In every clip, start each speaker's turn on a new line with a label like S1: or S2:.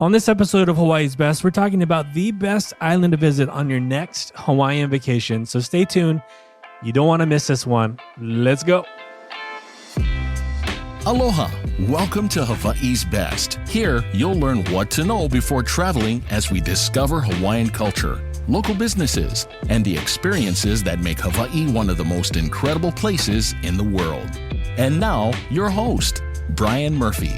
S1: On this episode of Hawaii's Best, we're talking about the best island to visit on your next Hawaiian vacation. So stay tuned. You don't want to miss this one. Let's go.
S2: Aloha. Welcome to Hawaii's Best. Here, you'll learn what to know before traveling as we discover Hawaiian culture, local businesses, and the experiences that make Hawaii one of the most incredible places in the world. And now, your host, Brian Murphy.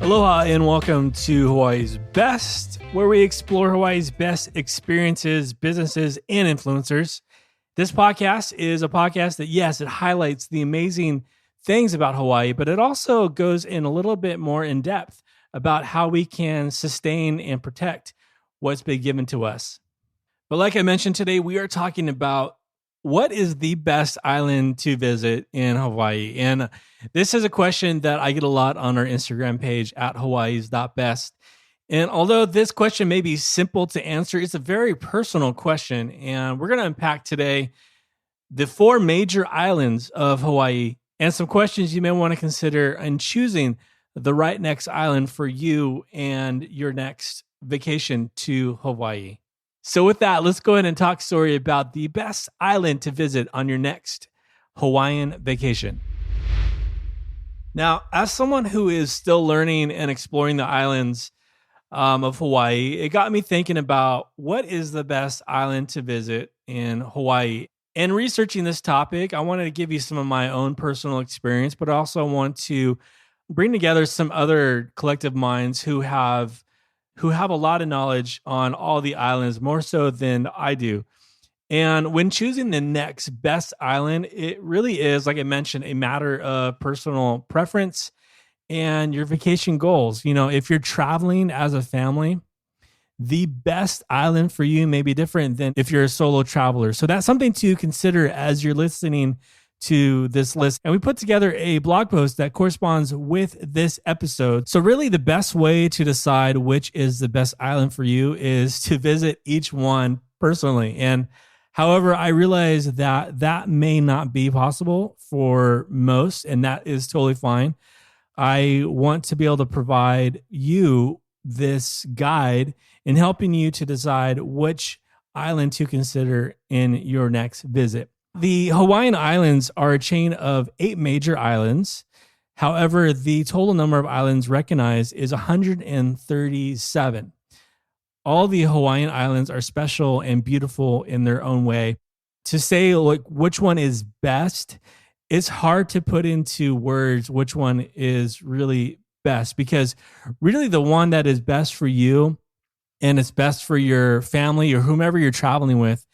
S1: Aloha and welcome to Hawaii's Best, where we explore Hawaii's best experiences, businesses, and influencers. This podcast is a podcast that, yes, it highlights the amazing things about Hawaii, but it also goes in a little bit more in depth about how we can sustain and protect what's been given to us. But like I mentioned today, we are talking about what is the best island to visit in Hawaii? And this is a question that I get a lot on our Instagram page at hawaiis.best. And although this question may be simple to answer, it's a very personal question. And we're going to unpack today the 4 major islands of Hawaii and some questions you may want to consider in choosing the right next island for you and your next vacation to Hawaii. So with that, let's go ahead and talk story about the best island to visit on your next Hawaiian vacation. Now, as someone who is still learning and exploring the islands of Hawaii, it got me thinking about what is the best island to visit in Hawaii. And researching this topic, I wanted to give you some of my own personal experience, but I also want to bring together some other collective minds who have a lot of knowledge on all the islands, more so than I do. And when choosing the next best island, it really is, like I mentioned, a matter of personal preference and your vacation goals. You know, if you're traveling as a family, the best island for you may be different than if you're a solo traveler. So that's something to consider as you're listening to this list. And we put together a blog post that corresponds with this episode. So really the best way to decide which is the best island for you is to visit each one personally. And however, I realize that that may not be possible for most, and that is totally fine. I want to be able to provide you this guide in helping you to decide which island to consider in your next visit. The Hawaiian Islands are a chain of 8 major islands. However, the total number of islands recognized is 137. All the Hawaiian Islands are special and beautiful in their own way. To say like which one is best, it's hard to put into words which one is really best, because really the one that is best for you and it's best for your family or whomever you're traveling with,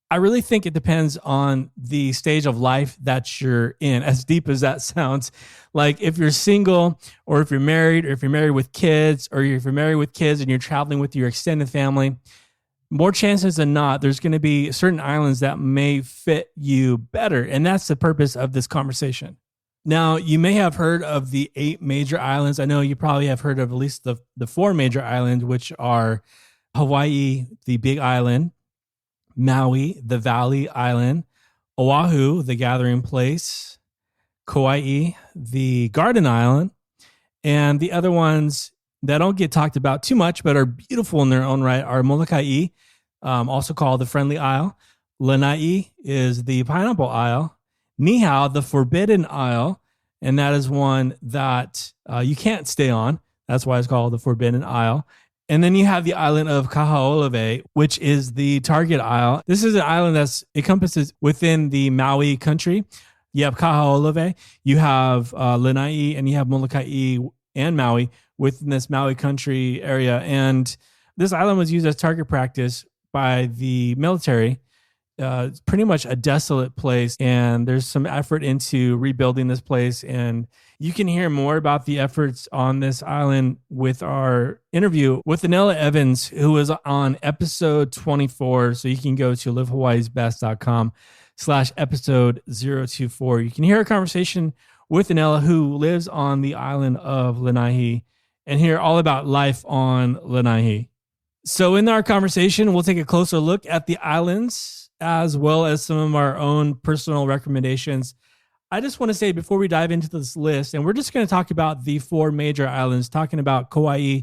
S1: I really think it depends on the stage of life that you're in, as deep as that sounds. Like if you're single, or if you're married, or if you're married with kids, or if you're married with kids and you're traveling with your extended family, more chances than not, there's going to be certain islands that may fit you better. And that's the purpose of this conversation. Now, you may have heard of the 8 major islands. I know you probably have heard of at least the 4 major islands, which are Hawaii, the Big Island, Maui, the Valley Island, Oahu, the Gathering Place, Kauai, the Garden Island, and the other ones that don't get talked about too much but are beautiful in their own right are Molokai, also called the Friendly Isle. Lanai is the Pineapple Isle. Niihau, the Forbidden Isle, and that is one that you can't stay on. That's why it's called the Forbidden Isle. And then you have the island of Kaho'olawe, which is the Target Isle. This is an island that encompasses within the Maui country. You have Kaho'olawe, you have Lanai, and you have Molokai and Maui within this Maui country area. And this island was used as target practice by the military. It's pretty much a desolate place, and there's some effort into rebuilding this place. And you can hear more about the efforts on this island with our interview with Anela Evans, who was on episode 24. So you can go to livehawaiisbest.com/episode 024. You can hear a conversation with Anela, who lives on the island of Lanai, and hear all about life on Lanai. So in our conversation, we'll take a closer look at the islands, as well as some of our own personal recommendations. I just want to say before we dive into this list, and we're just going to talk about the 4 major islands, talking about Kauai,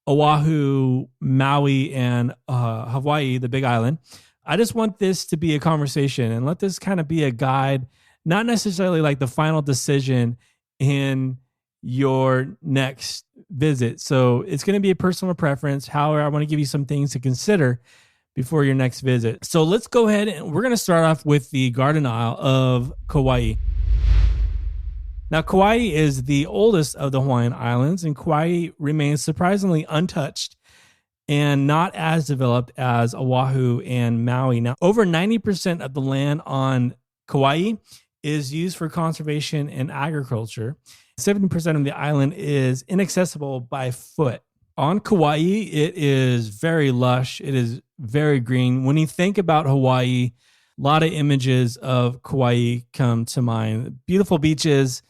S1: Oahu, Maui, and Hawaii, the Big Island. I just want this to be a conversation and let this kind of be a guide, not necessarily like the final decision in your next visit. So it's going to be a personal preference. However, I want to give you some things to consider before your next visit. So let's go ahead and we're going to start off with the Garden Isle of Kauai. Now, Kauai is the oldest of the Hawaiian Islands, and Kauai remains surprisingly untouched and not as developed as Oahu and Maui. Now, over 90% of the land on Kauai is used for conservation and agriculture. 70% of the island is inaccessible by foot. On Kauai, it is very lush. It is very green. When you think about Hawaii, a lot of images of Kauai come to mind. Beautiful beaches,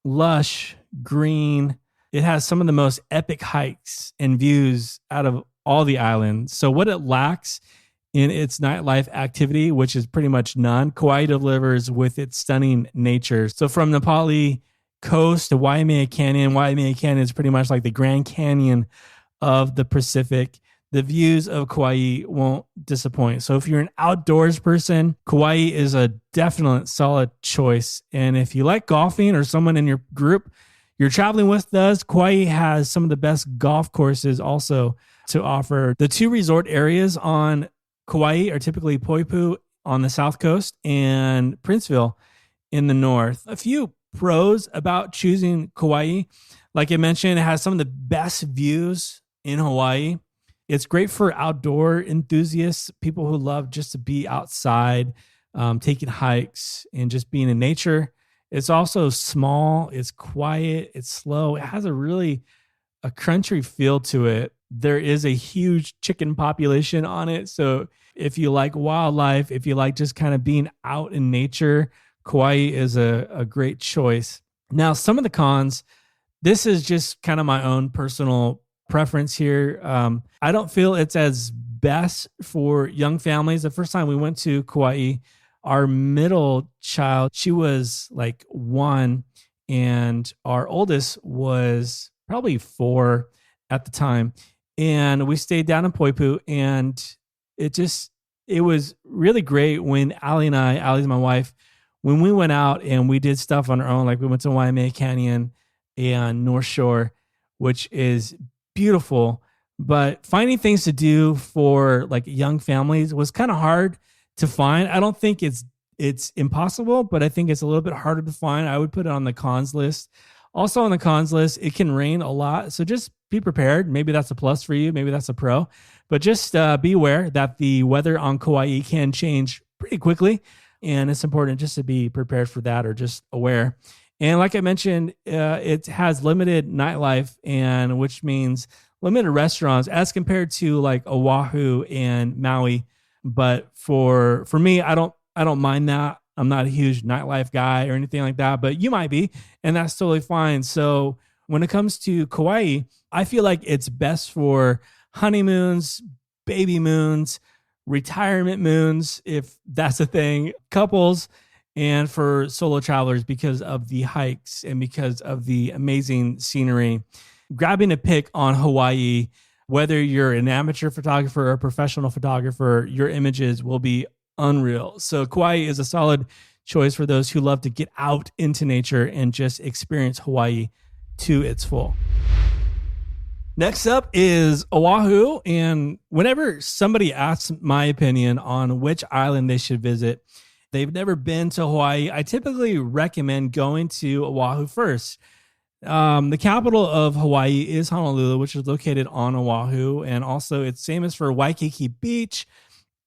S1: lush, green. It has some of the most epic hikes and views out of all the islands. So what it lacks in its nightlife activity, which is pretty much none, Kauai delivers with its stunning nature. So from the Napali coast to Waimea Canyon is pretty much like the Grand Canyon of the Pacific. The views of Kauai won't disappoint. So if you're an outdoors person, Kauai is a definite solid choice. And if you like golfing or someone in your group you're traveling with does, Kauai has some of the best golf courses also to offer. The two resort areas on Kauai are typically Poipu on the south coast and Princeville in the north. A few pros about choosing Kauai. Like I mentioned, it has some of the best views in Hawaii. It's great for outdoor enthusiasts, people who love just to be outside, taking hikes and just being in nature. It's also small, it's quiet, it's slow. It has a country feel to it. There is a huge chicken population on it. So if you like wildlife, if you like just kind of being out in nature, Kauai is a great choice. Now, some of the cons, this is just kind of my own personal preference here. I don't feel it's as best for young families. The first time we went to Kauai, our middle child, she was like 1, and our oldest was probably 4 at the time. And we stayed down in Poipu, and it was really great when Allie's my wife, when we went out and we did stuff on our own. Like we went to Waimea Canyon and North Shore, which is beautiful, but finding things to do for like young families was kind of hard to find. I don't think it's impossible, but I think it's a little bit harder to find. I would put it on the cons list. Also on the cons list, it can rain a lot. So just be prepared. Maybe that's a plus for you. Maybe that's a pro, but just be aware that the weather on Kauai can change pretty quickly. And it's important just to be prepared for that, or just aware. And like I mentioned, it has limited nightlife, and which means limited restaurants as compared to like Oahu and Maui. But for me, I don't mind that. I'm not a huge nightlife guy or anything like that, but you might be, and that's totally fine. So when it comes to Kauai, I feel like it's best for honeymoons, baby moons, retirement moons, if that's a thing, couples, and for solo travelers because of the hikes and because of the amazing scenery. Grabbing a pic on Hawaii, whether you're an amateur photographer or a professional photographer, your images will be unreal. So Kauai is a solid choice for those who love to get out into nature and just experience Hawaii to its full. Next up is Oahu. And whenever somebody asks my opinion on which island they should visit, they've never been to Hawaii, I typically recommend going to Oahu first. The capital of Hawaii is Honolulu, which is located on Oahu, and also it's famous for Waikiki Beach.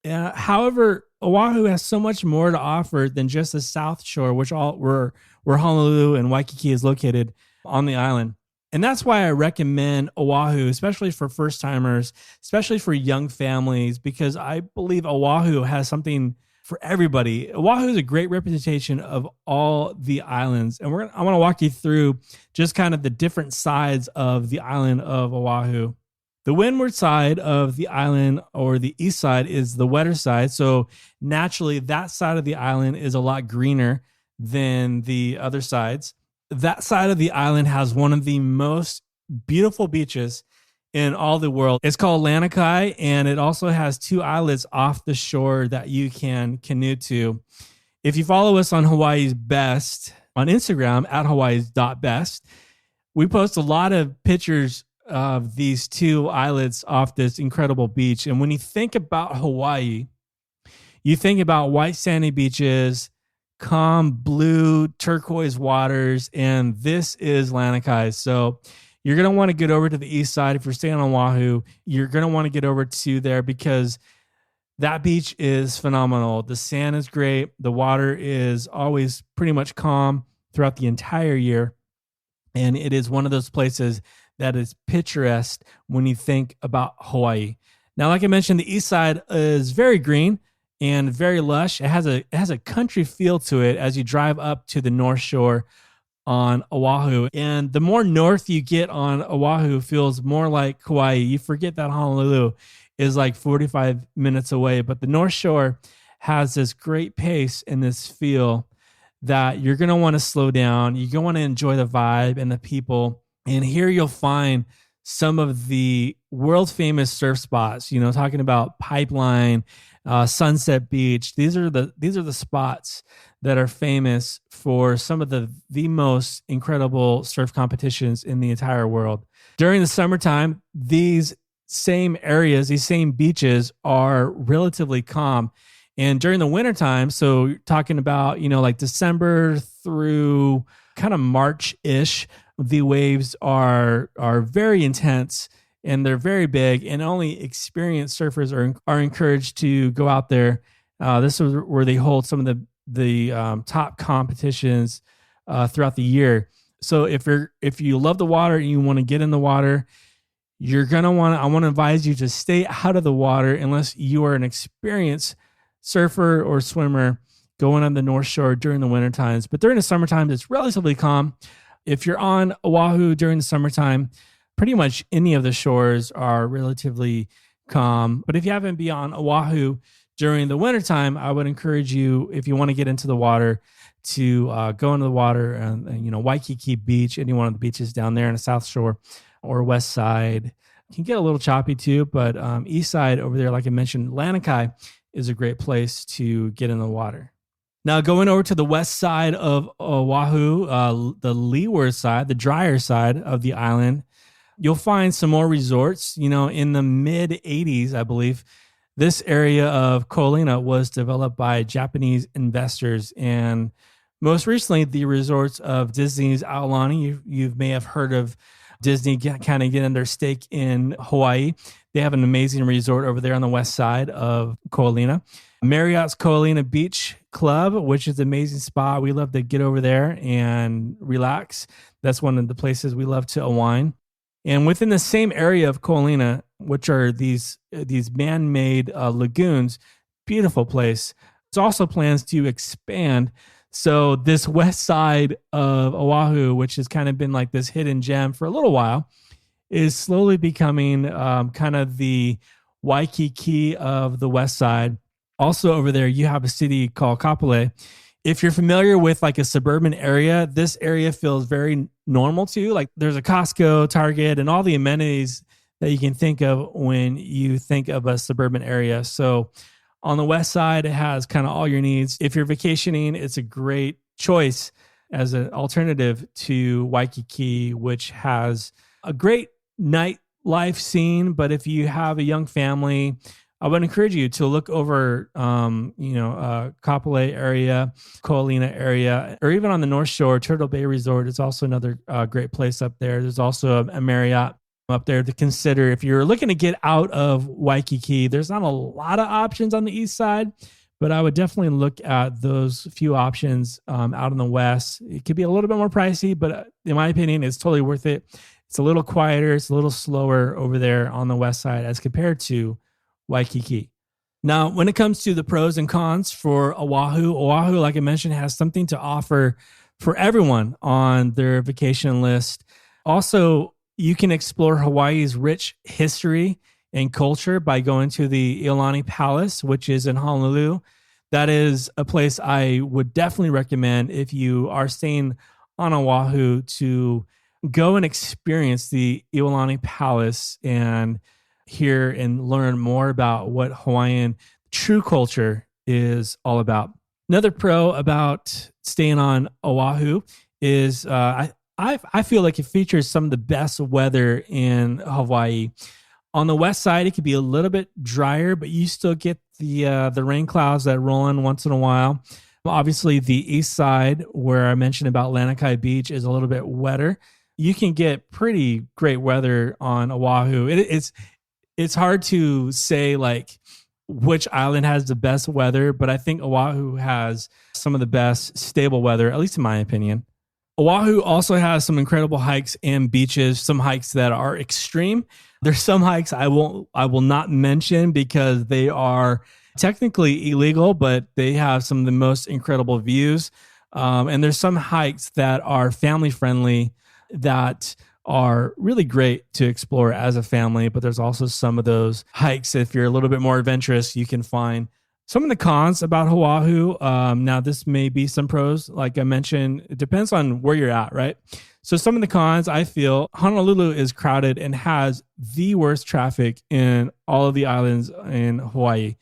S1: However, Oahu has so much more to offer than just the South Shore, where Honolulu and Waikiki is located on the island. And that's why I recommend Oahu, especially for first-timers, especially for young families, because I believe Oahu has something for everybody. Oahu is a great representation of all the islands. And I want to walk you through just kind of the different sides of the island of Oahu. The windward side of the island, or the east side, is the wetter side. So naturally, that side of the island is a lot greener than the other sides. That side of the island has one of the most beautiful beaches in all the world. It's called Lanai, and it also has 2 islets off the shore that you can canoe to. If you follow us on Hawaii's Best on Instagram at hawaiis.best, we post a lot of pictures of these 2 islets off this incredible beach. And when you think about Hawaii, you think about white sandy beaches, calm blue turquoise waters, and this is Lanai. So you're going to want to get over to the east side. If you're staying on Oahu, you're going to want to get over to there because that beach is phenomenal. The sand is great. The water is always pretty much calm throughout the entire year. And it is one of those places that is picturesque when you think about Hawaii. Now, like I mentioned, the east side is very green and very lush. It has a country feel to it as you drive up to the North Shore on Oahu. And the more north you get on Oahu, feels more like Kauai. You forget that Honolulu is like 45 minutes away, but the North Shore has this great pace and this feel that you're going to want to slow down. You're going to want to enjoy the vibe and the people. And here you'll find some of the world famous surf spots, talking about Pipeline, Sunset Beach. These are the spots that are famous for some of the most incredible surf competitions in the entire world. During the summertime, these same areas, these same beaches are relatively calm. And during the wintertime, so you're talking about, like December through kind of March-ish, the waves are very intense and they're very big, and only experienced surfers are encouraged to go out there. This is where they hold some of the top competitions throughout the year. So if you love the water and you want to get in the water, I want to advise you to stay out of the water unless you are an experienced surfer or swimmer going on the North Shore during the winter times. But during the summertime, it's relatively calm. If you're on Oahu during the summertime, pretty much any of the shores are relatively calm. But if you haven't been on Oahu during the wintertime, I would encourage you, if you want to get into the water, to go into the water and Waikiki Beach, any one of the beaches down there in the South Shore or West Side. It can get a little choppy too, but East Side over there, like I mentioned, Lanai is a great place to get in the water. Now, going over to the west side of Oahu, the leeward side, the drier side of the island, you'll find some more resorts. In the mid-'80s, I believe, this area of Kaho'olawe was developed by Japanese investors. And most recently, the resorts of Disney's Aulani. You may have heard of Disney kind of getting their stake in Hawaii. They have an amazing resort over there on the west side of Kaho'olawe. Marriott's Kaho'olawe Beach Club, which is an amazing spot. We love to get over there and relax. That's one of the places we love to unwind. And within the same area of Kaho'olawe, which are these man-made lagoons, beautiful place. There's also plans to expand. So this west side of Oahu, which has kind of been like this hidden gem for a little while, is slowly becoming kind of the Waikiki of the west side. Also over there, you have a city called Kapolei. If you're familiar with like a suburban area, this area feels very normal to you. Like there's a Costco, Target, and all the amenities that you can think of when you think of a suburban area. So on the west side, it has kind of all your needs. If you're vacationing, it's a great choice as an alternative to Waikiki, which has a great nightlife scene. But if you have a young family, I would encourage you to look over, Kapolei area, Kaho'olawe area, or even on the North Shore, Turtle Bay Resort is also another great place up there. There's also a Marriott up there to consider. If you're looking to get out of Waikiki, there's not a lot of options on the east side, but I would definitely look at those few options out in the west. It could be a little bit more pricey, but in my opinion, it's totally worth it. It's a little quieter. It's a little slower over there on the west side as compared to Waikiki. Now, when it comes to the pros and cons for Oahu, like I mentioned, has something to offer for everyone on their vacation list. Also, you can explore Hawaii's rich history and culture by going to the Iolani Palace, which is in Honolulu. That is a place I would definitely recommend if you are staying on Oahu to go and experience the Iolani Palace and hear and learn more about what Hawaiian true culture is all about. Another pro about staying on Oahu is I feel like it features some of the best weather in Hawaii. On the west side, it could be a little bit drier, but you still get the rain clouds that roll in once in a while. Obviously, the east side, where I mentioned about Lanai Beach, is a little bit wetter. You can get pretty great weather on Oahu. It's hard to say like which island has the best weather, but I think Oahu has some of the best stable weather, at least in my opinion. Oahu also has some incredible hikes and beaches, some hikes that are extreme. There's some hikes I will not mention because they are technically illegal, but they have some of the most incredible views. And there's some hikes that are family friendly that are really great to explore as a family, but there's also some of those hikes, if you're a little bit more adventurous, you can find. Some of the cons about Oahu, now this may be some pros, like I mentioned, it depends on where you're at, right? So some of the cons, I feel, Honolulu is crowded and has the worst traffic in all of the islands in Hawaii.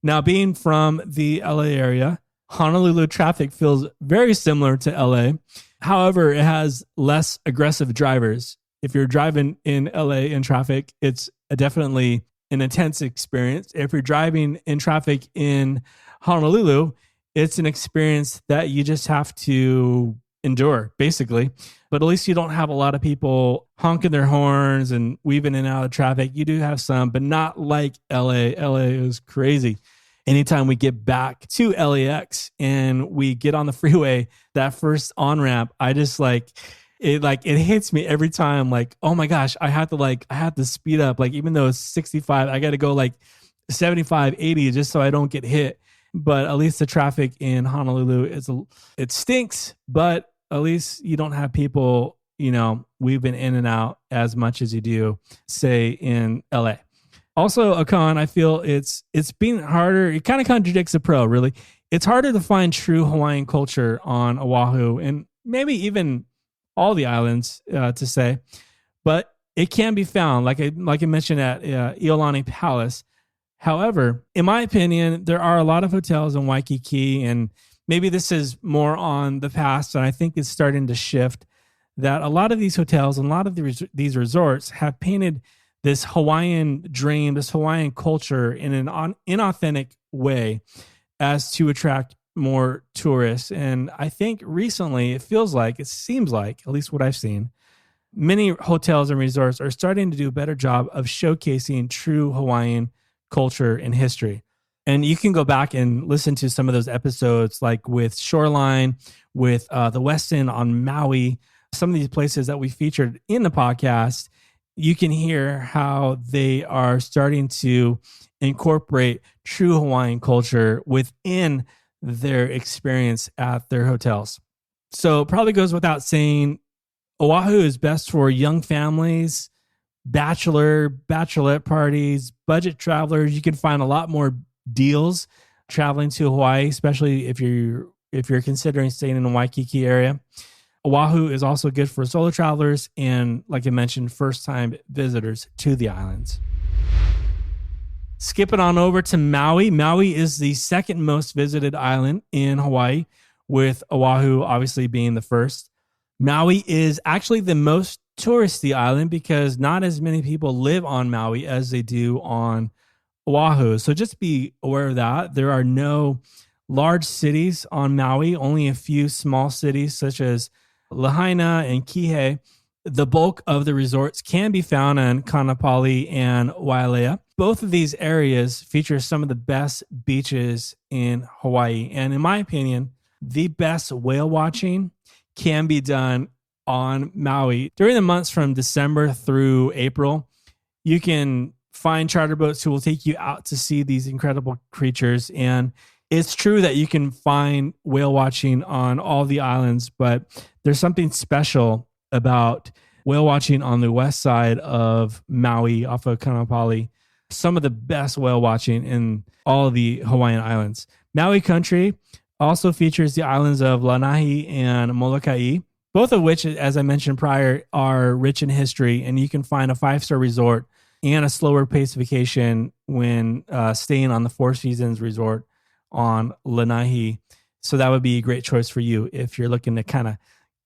S1: Now, being from the LA area, Honolulu traffic feels very similar to LA. However, it has less aggressive drivers. If you're driving in LA in traffic, it's definitely an intense experience. If you're driving in traffic in Honolulu, it's an experience that you just have to endure, basically. But at least you don't have a lot of people honking their horns and weaving in and out of traffic. You do have some, but not like LA. LA is crazy. Anytime we get back to LAX and we get on the freeway, that first on-ramp, I just it hits me every time. Like, oh my gosh, I have to speed up. Like, even though it's 65, I got to go like 75, 80 just so I don't get hit. But at least the traffic in Honolulu it stinks, but at least you don't have people, weaving in and out as much as you do, say, in LA. Also, a con, I feel it's been harder. It kind of contradicts the pro, really. It's harder to find true Hawaiian culture on Oahu and maybe even all the islands, to say, but it can be found, like I mentioned at Iolani Palace. However, in my opinion, there are a lot of hotels in Waikiki, and maybe this is more on the past, and I think it's starting to shift, that a lot of these hotels and a lot of these resorts have painted this Hawaiian dream, this Hawaiian culture in an inauthentic way as to attract more tourists. And I think recently it seems like, at least what I've seen, many hotels and resorts are starting to do a better job of showcasing true Hawaiian culture and history. And you can go back and listen to some of those episodes, like with Shoreline, with the Westin on Maui, some of these places that we featured in the podcast. You can hear how they are starting to incorporate true Hawaiian culture within their experience at their hotels. So it probably goes without saying, Oahu is best for young families, bachelorette parties, budget travelers. You can find a lot more deals traveling to Hawaii, especially if you're considering staying in the Waikiki area. Oahu is also good for solo travelers and, like I mentioned, first-time visitors to the islands. Skipping on over to Maui. Maui is the second most visited island in Hawaii, with Oahu obviously being the first. Maui is actually the most touristy island because not as many people live on Maui as they do on Oahu. So just be aware of that. There are no large cities on Maui, only a few small cities such as Lahaina and Kihei. The bulk of the resorts can be found in Kaanapali and Wailea. Both of these areas feature some of the best beaches in Hawaii. And in my opinion, the best whale watching can be done on Maui. During the months from December through April, you can find charter boats who will take you out to see these incredible creatures. And it's true that you can find whale watching on all the islands, but there's something special about whale watching on the west side of Maui off of Kaanapali. Some of the best whale watching in all of the Hawaiian islands. Maui country also features the islands of Lanai and Molokai. both of which, as I mentioned prior, are rich in history, and you can find a 5-star resort and a slower pace vacation when staying on the Four Seasons Resort on Lanai. So that would be a great choice for you if you're looking to kind of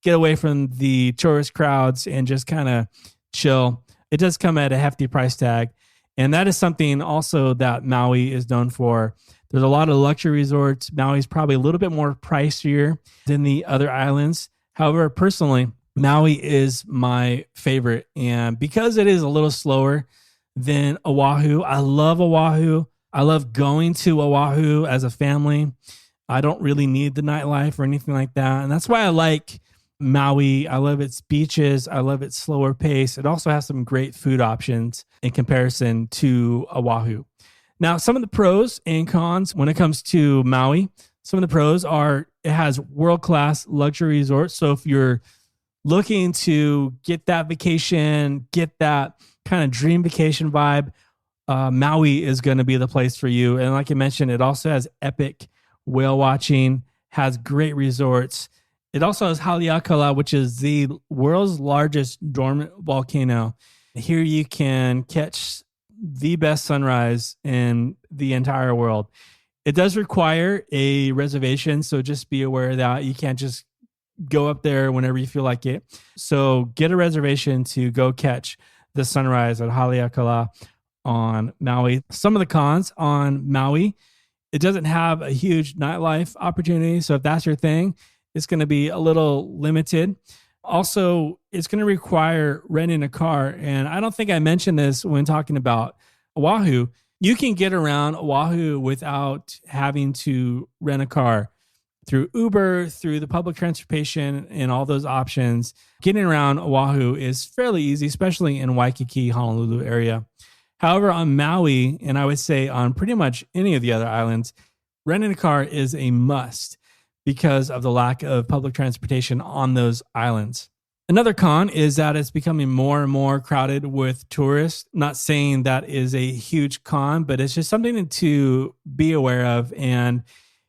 S1: get away from the tourist crowds and just kind of chill. It does come at a hefty price tag. And that is something also that Maui is known for. There's a lot of luxury resorts. Maui is probably a little bit more pricier than the other islands. However, personally, Maui is my favorite. And because it is a little slower than Oahu, I love Oahu. I love going to Oahu as a family. I don't really need the nightlife or anything like that. And that's why I like Maui. I love its beaches. I love its slower pace. It also has some great food options in comparison to Oahu. Now, some of the pros and cons when it comes to Maui, some of the pros are it has world-class luxury resorts. So if you're looking to get that vacation, get that kind of dream vacation vibe, Maui is going to be the place for you. And like I mentioned, it also has epic whale watching, has great resorts. It also has Haleakala, which is the world's largest dormant volcano. Here you can catch the best sunrise in the entire world. It does require a reservation, so just be aware that you can't just go up there whenever you feel like it. So get a reservation to go catch the sunrise at Haleakala on Maui. Some of the cons on Maui, it doesn't have a huge nightlife opportunity. So if that's your thing, it's going to be a little limited. Also, it's going to require renting a car. And I don't think I mentioned this when talking about Oahu. You can get around Oahu without having to rent a car through Uber, through the public transportation, and all those options. Getting around Oahu is fairly easy, especially in Waikiki, Honolulu area. However, on Maui, and I would say on pretty much any of the other islands, renting a car is a must because of the lack of public transportation on those islands. Another con is that it's becoming more and more crowded with tourists. Not saying that is a huge con, but it's just something to be aware of. And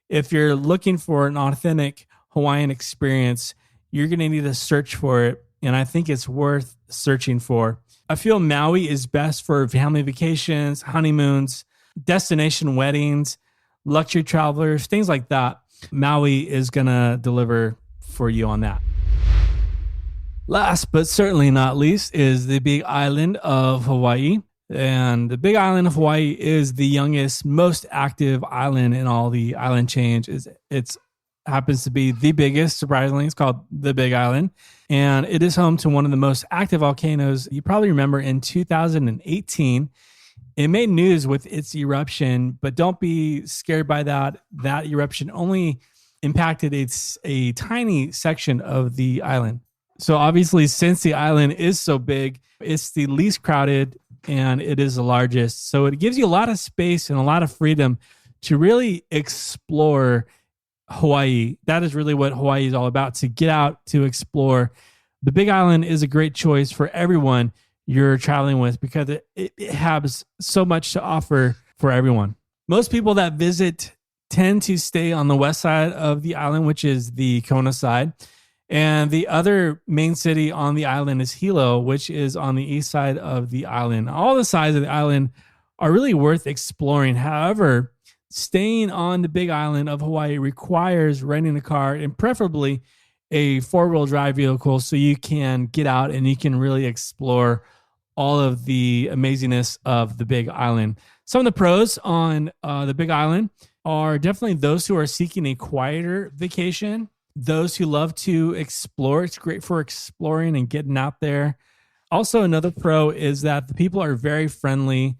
S1: if you're looking for an authentic Hawaiian experience, you're going to need to search for it. And I think it's worth searching for. I feel Maui is best for family vacations, honeymoons, destination weddings, luxury travelers, things like that. Maui is going to deliver for you on that. Last but certainly not least is the Big Island of Hawaii. And the Big Island of Hawaii is the youngest, most active island in all the island chains. It's happens to be the biggest, surprisingly. It's called the Big Island. And it is home to one of the most active volcanoes. You probably remember in 2018, it made news with its eruption, but don't be scared by that. That eruption only impacted a tiny section of the island. So obviously, since the island is so big, it's the least crowded and it is the largest. So it gives you a lot of space and a lot of freedom to really explore Hawaii. That is really what Hawaii is all about, to get out, to explore. The Big Island is a great choice for everyone you're traveling with because it has so much to offer for everyone. Most people that visit tend to stay on the west side of the island, which is the Kona side. And the other main city on the island is Hilo, which is on the east side of the island. All the sides of the island are really worth exploring. However, staying on the Big Island of Hawaii requires renting a car and preferably a four-wheel drive vehicle so you can get out and you can really explore all of the amazingness of the Big Island. Some of the pros on the Big Island are definitely those who are seeking a quieter vacation. Those who love to explore, it's great for exploring and getting out there. Also, another pro is that the people are very friendly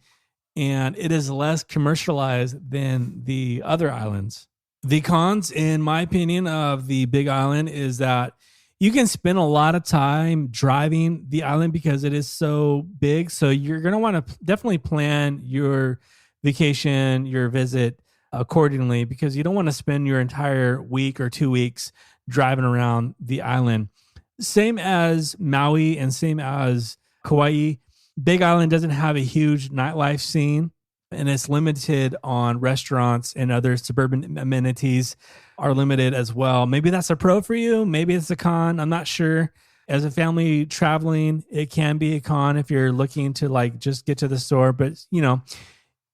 S1: and it is less commercialized than the other islands. The cons, in my opinion, of the Big Island is that you can spend a lot of time driving the island because it is so big. So you're going to want to definitely plan your vacation, your visit accordingly, because you don't want to spend your entire week or 2 weeks driving around the island. Same as Maui and same as Kauai, Big Island doesn't have a huge nightlife scene. and it's limited on restaurants, and other suburban amenities are limited as well. Maybe that's a pro for you. Maybe it's a con. I'm not sure. As a family traveling, it can be a con if you're looking to like just get to the store. But,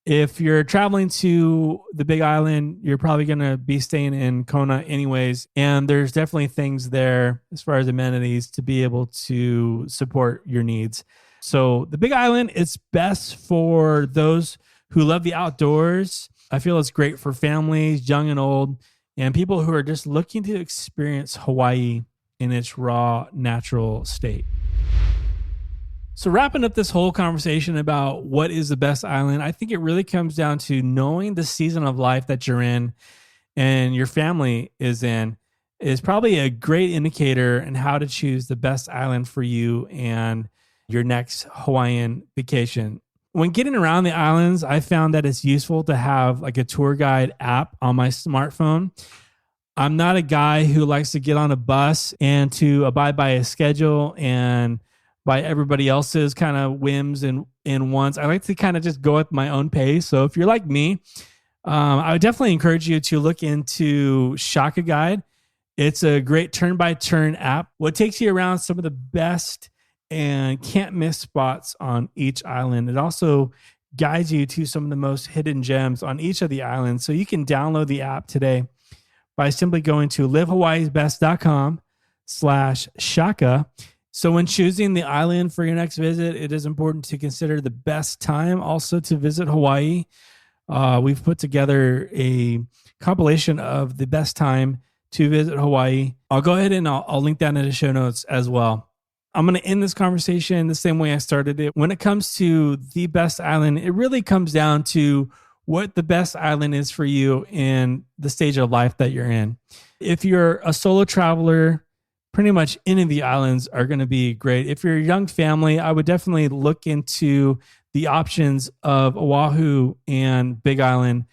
S1: if you're traveling to the Big Island, you're probably going to be staying in Kona anyways. And there's definitely things there as far as amenities to be able to support your needs. So the Big Island, it's best for those who love the outdoors. I feel it's great for families, young and old, and people who are just looking to experience Hawaii in its raw, natural state. So wrapping up this whole conversation about what is the best island, I think it really comes down to knowing the season of life that you're in and your family is in is probably a great indicator in how to choose the best island for you and your next Hawaiian vacation. When getting around the islands, I found that it's useful to have like a tour guide app on my smartphone. I'm not a guy who likes to get on a bus and to abide by a schedule and by everybody else's kind of whims and wants. I like to kind of just go at my own pace. So if you're like me, I would definitely encourage you to look into Shaka Guide. It's a great turn-by-turn app. What takes you around some of the best and can't miss spots on each island. It also guides you to some of the most hidden gems on each of the islands. So you can download the app today by simply going to livehawaiisbest.com/Shaka. So when choosing the island for your next visit, it is important to consider the best time also to visit Hawaii. We've put together a compilation of the best time to visit Hawaii. I'll go ahead and I'll link that in the show notes as well. I'm going to end this conversation the same way I started it. When it comes to the best island, it really comes down to what the best island is for you in the stage of life that you're in. If you're a solo traveler, pretty much any of the islands are going to be great. If you're a young family, I would definitely look into the options of Oahu and Big Island.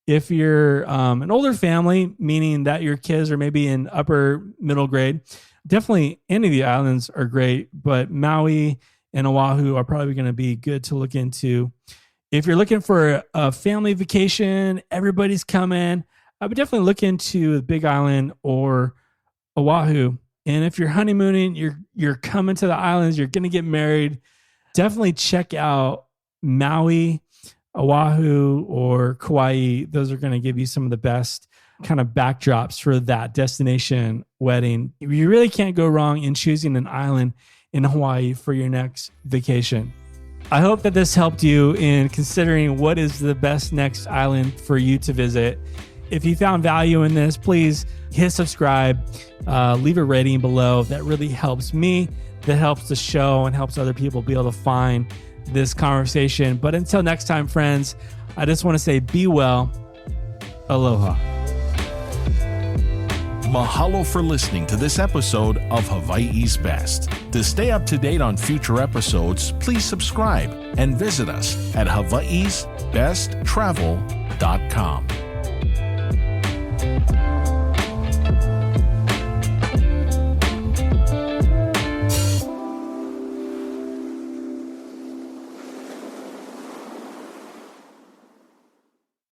S1: If you're an older family, meaning that your kids are maybe in upper middle grade, definitely any of the islands are great, but Maui and Oahu are probably going to be good to look into. If you're looking for a family vacation, everybody's coming, I would definitely look into the Big Island or Oahu. And if you're honeymooning, you're coming to the islands, you're going to get married, definitely check out Maui, Oahu, or Kauai. Those are going to give you some of the best kind of backdrops for that destination wedding. You really can't go wrong in choosing an island in Hawaii for your next vacation. I hope that this helped you in considering what is the best next island for you to visit. If you found value in this, please hit subscribe, leave a rating below. That really helps me, that helps the show, and helps other people be able to find this conversation. But until next time, friends, I just want to say be well. Aloha.
S2: Mahalo for listening to this episode of Hawaii's Best. To stay up to date on future episodes, please subscribe and visit us at hawaiisbesttravel.com.